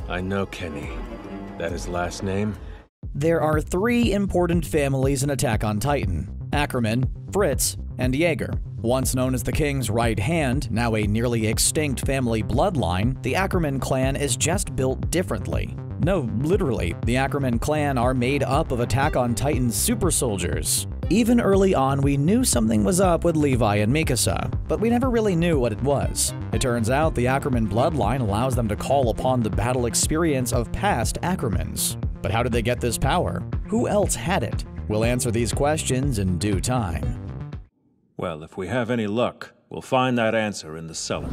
I know Kenny. That his last name? There are three important families in Attack on Titan: Ackerman, Fritz, and Jaeger. Once known as the King's right hand, now a nearly extinct family bloodline, the Ackerman clan is just built differently. No, literally, the Ackerman clan are made up of Attack on Titan's super soldiers. Even early on, we knew something was up with Levi and Mikasa, but we never really knew what it was. It turns out the Ackerman bloodline allows them to call upon the battle experience of past Ackermans. But how did they get this power? Who else had it? We'll answer these questions in due time. Well, if we have any luck, we'll find that answer in the cellar.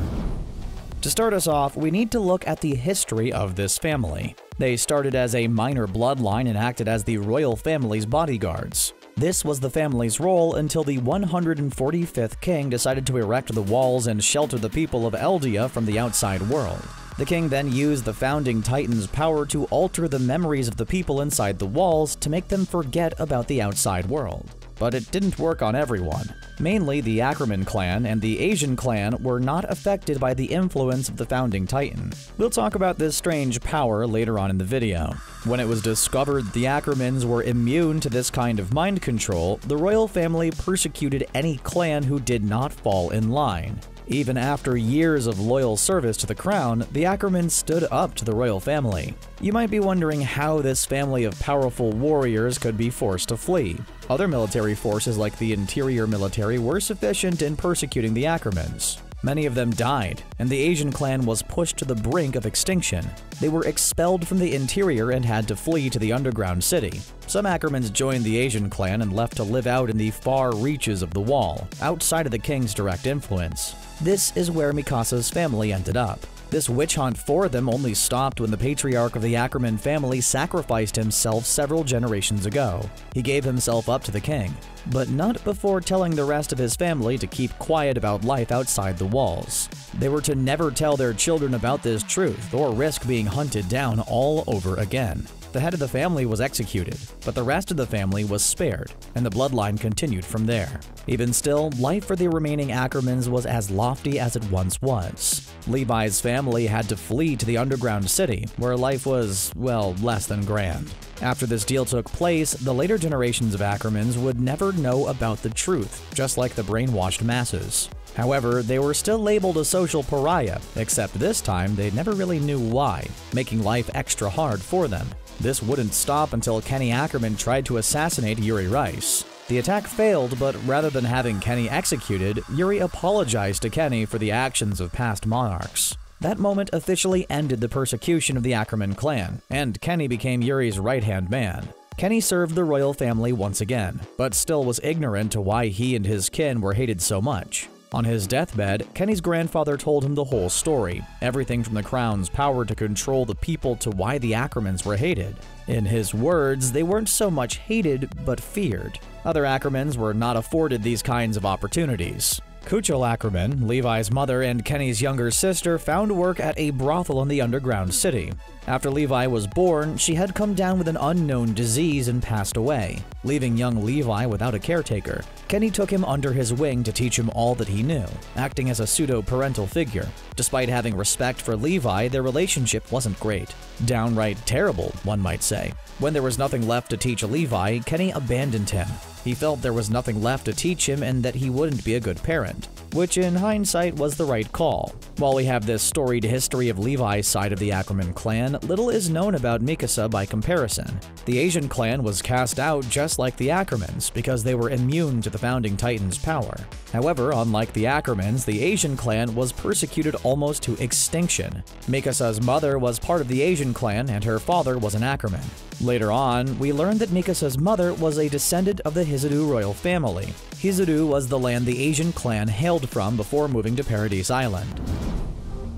To start us off, we need to look at the history of this family. They started as a minor bloodline and acted as the royal family's bodyguards. This was the family's role until the 145th king decided to erect the walls and shelter the people of Eldia from the outside world. The king then used the founding Titan's power to alter the memories of the people inside the walls to make them forget about the outside world. But it didn't work on everyone. Mainly, the Ackerman clan and the Asian clan were not affected by the influence of the founding Titan. We'll talk about this strange power later on in the video. When it was discovered the Ackermans were immune to this kind of mind control, the royal family persecuted any clan who did not fall in line. Even after years of loyal service to the crown, the Ackermans stood up to the royal family. You might be wondering how this family of powerful warriors could be forced to flee. Other military forces like the interior military were sufficient in persecuting the Ackermans. Many of them died, and the Asian clan was pushed to the brink of extinction. They were expelled from the interior and had to flee to the underground city. Some Ackermans joined the Asian clan and left to live out in the far reaches of the wall, outside of the king's direct influence. This is where Mikasa's family ended up. This witch hunt for them only stopped when the patriarch of the Ackerman family sacrificed himself several generations ago. He gave himself up to the king, but not before telling the rest of his family to keep quiet about life outside the walls. They were to never tell their children about this truth or risk being hunted down all over again. The head of the family was executed, but the rest of the family was spared, and the bloodline continued from there. Even still, life for the remaining Ackermans was as lofty as it once was. Levi's family had to flee to the underground city, where life was, well, less than grand. After this deal took place, the later generations of Ackermans would never know about the truth, just like the brainwashed masses. However, they were still labeled a social pariah, except this time they never really knew why, making life extra hard for them. This wouldn't stop until Kenny Ackerman tried to assassinate Yuri Rice. The attack failed, but rather than having Kenny executed, Yuri apologized to Kenny for the actions of past monarchs. That moment officially ended the persecution of the Ackerman clan, and Kenny became Yuri's right-hand man. Kenny served the royal family once again, but still was ignorant to why he and his kin were hated so much. On his deathbed, Kenny's grandfather told him the whole story, everything from the crown's power to control the people to why the Ackermans were hated. In his words, they weren't so much hated, but feared. Other Ackermans were not afforded these kinds of opportunities. Kuchel Ackerman, Levi's mother and Kenny's younger sister, found work at a brothel in the underground city. After Levi was born, she had come down with an unknown disease and passed away, leaving young Levi without a caretaker. Kenny took him under his wing to teach him all that he knew, acting as a pseudo-parental figure. Despite having respect for Levi, their relationship wasn't great. Downright terrible, one might say. When there was nothing left to teach Levi, Kenny abandoned him. He felt there was nothing left to teach him and that he wouldn't be a good parent, which in hindsight was the right call. While we have this storied history of Levi's side of the Ackerman clan, little is known about Mikasa by comparison. The Asian clan was cast out just like the Ackermans because they were immune to the founding Titan's power. However, unlike the Ackermans, the Asian clan was persecuted almost to extinction. Mikasa's mother was part of the Asian clan and her father was an Ackerman. Later on, we learned that Mikasa's mother was a descendant of the Hizuru royal family. Hizuru was the land the Asian clan hailed from before moving to Paradise Island.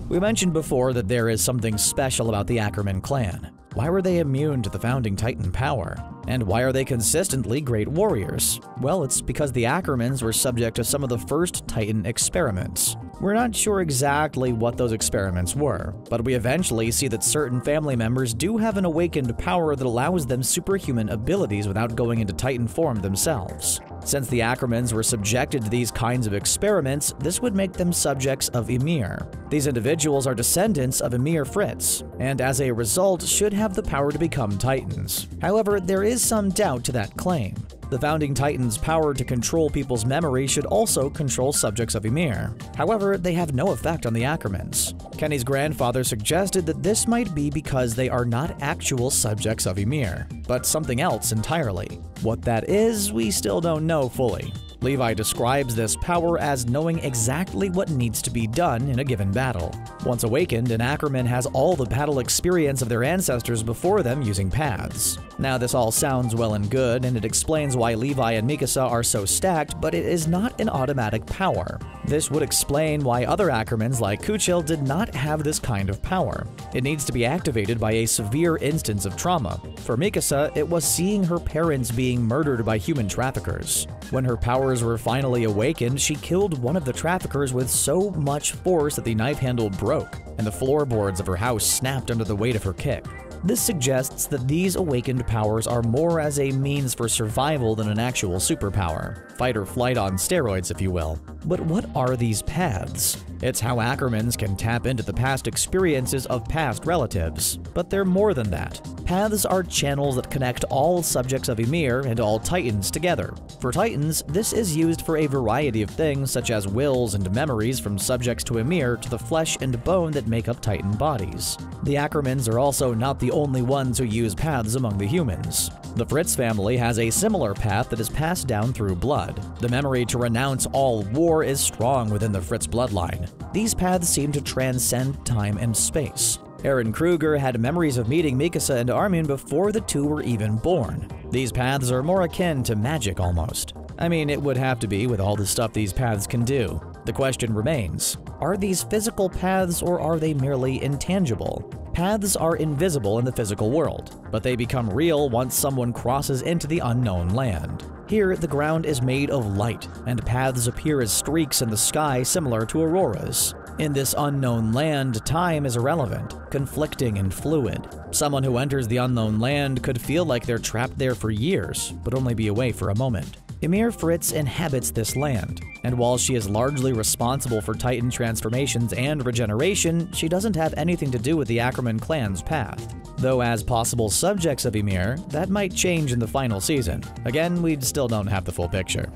We mentioned before that there is something special about the Ackerman clan. Why were they immune to the founding Titan power? And why are they consistently great warriors? Well, it's because the Ackermans were subject to some of the first Titan experiments. We're not sure exactly what those experiments were, but we eventually see that certain family members do have an awakened power that allows them superhuman abilities without going into Titan form themselves. Since the Ackermans were subjected to these kinds of experiments, this would make them subjects of Ymir. These individuals are descendants of Ymir Fritz, and as a result should have the power to become Titans. However, there is some doubt to that claim. The founding Titans' power to control people's memory should also control subjects of Ymir. However, they have no effect on the Ackermans. Kenny's grandfather suggested that this might be because they are not actual subjects of Ymir, but something else entirely. What that is, we still don't know fully. Levi describes this power as knowing exactly what needs to be done in a given battle. Once awakened, an Ackerman has all the battle experience of their ancestors before them using paths. Now this all sounds well and good, and it explains why Levi and Mikasa are so stacked, but it is not an automatic power. This would explain why other Ackermans like Kuchel did not have this kind of power. It needs to be activated by a severe instance of trauma. For Mikasa, it was seeing her parents being murdered by human traffickers. When her powers were finally awakened, she killed one of the traffickers with so much force that the knife handle broke, and the floorboards of her house snapped under the weight of her kick. This suggests that these awakened powers are more as a means for survival than an actual superpower. Fight or flight on steroids, if you will. But what are these paths? It's how Ackermans can tap into the past experiences of past relatives. But they're more than that. Paths are channels that connect all subjects of Ymir and all Titans together. For Titans, this is used for a variety of things such as wills and memories from subjects to Ymir to the flesh and bone that make up Titan bodies. The Ackermans are also not the only ones who use paths among the humans. The Fritz family has a similar path that is passed down through blood. The memory to renounce all war is strong within the Fritz bloodline. These paths seem to transcend time and space. Eren Kruger had memories of meeting Mikasa and Armin before the two were even born. These paths are more akin to magic almost. I mean, it would have to be with all the stuff these paths can do. The question remains, are these physical paths or are they merely intangible? Paths are invisible in the physical world, but they become real once someone crosses into the unknown land. Here, the ground is made of light, and paths appear as streaks in the sky similar to auroras. In this unknown land, time is irrelevant, conflicting and fluid. Someone who enters the unknown land could feel like they're trapped there for years, but only be away for a moment. Ymir Fritz inhabits this land, and while she is largely responsible for Titan transformations and regeneration, she doesn't have anything to do with the Ackerman clan's path. Though as possible subjects of Ymir, that might change in the final season. Again, we still don't have the full picture.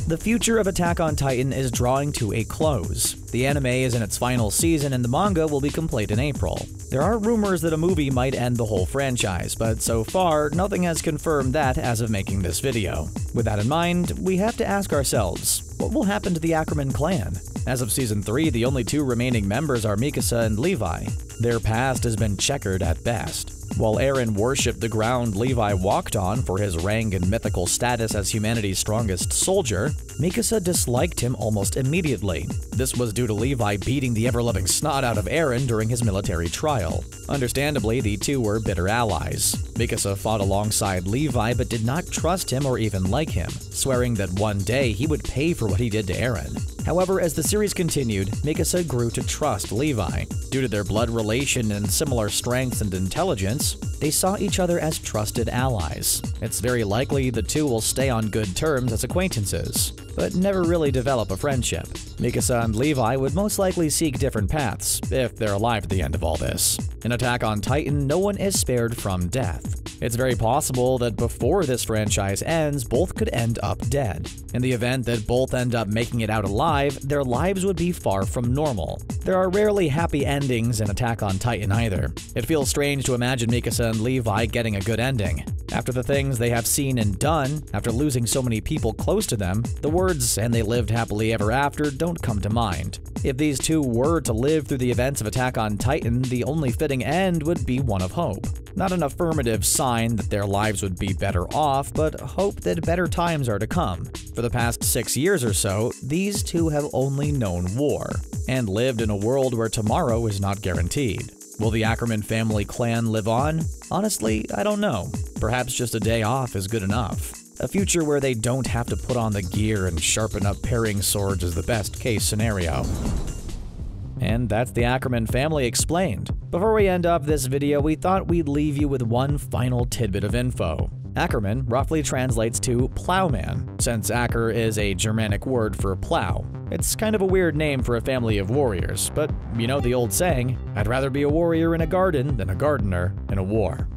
The future of Attack on Titan is drawing to a close. The anime is in its final season and the manga will be complete in April. There are rumors that a movie might end the whole franchise, but so far, nothing has confirmed that as of making this video. With that in mind, we have to ask ourselves, what will happen to the Ackerman clan? As of Season 3, the only two remaining members are Mikasa and Levi. Their past has been checkered at best. While Eren worshipped the ground Levi walked on for his rank and mythical status as humanity's strongest soldier, Mikasa disliked him almost immediately. This was due to Levi beating the ever-loving snot out of Eren during his military trial. Understandably, the two were bitter allies. Mikasa fought alongside Levi but did not trust him or even like him, swearing that one day he would pay for what he did to Eren. However, as the series continued, Mikasa grew to trust Levi. Due to their blood relation and similar strength and intelligence, they saw each other as trusted allies. It's very likely the two will stay on good terms as acquaintances, but never really develop a friendship. Mikasa and Levi would most likely seek different paths, if they're alive at the end of all this. In Attack on Titan, no one is spared from death. It's very possible that before this franchise ends, both could end up dead. In the event that both end up making it out alive, their lives would be far from normal. There are rarely happy endings in Attack on Titan either. It feels strange to imagine Mikasa and Levi getting a good ending. After the things they have seen and done, after losing so many people close to them, the words "and they lived happily ever after" don't come to mind. If these two were to live through the events of Attack on Titan, the only fitting end would be one of hope. Not an affirmative sign that their lives would be better off, but hope that better times are to come. For the past 6 years or so, these two have only known war, and lived in a world where tomorrow is not guaranteed. Will the Ackerman family clan live on? Honestly, I don't know. Perhaps just a day off is good enough. A future where they don't have to put on the gear and sharpen up paring swords is the best case scenario. And that's the Ackerman family explained. Before we end up this video, we thought we'd leave you with one final tidbit of info. Ackerman roughly translates to plowman, since Acker is a Germanic word for plow. It's kind of a weird name for a family of warriors, but you know the old saying, I'd rather be a warrior in a garden than a gardener in a war.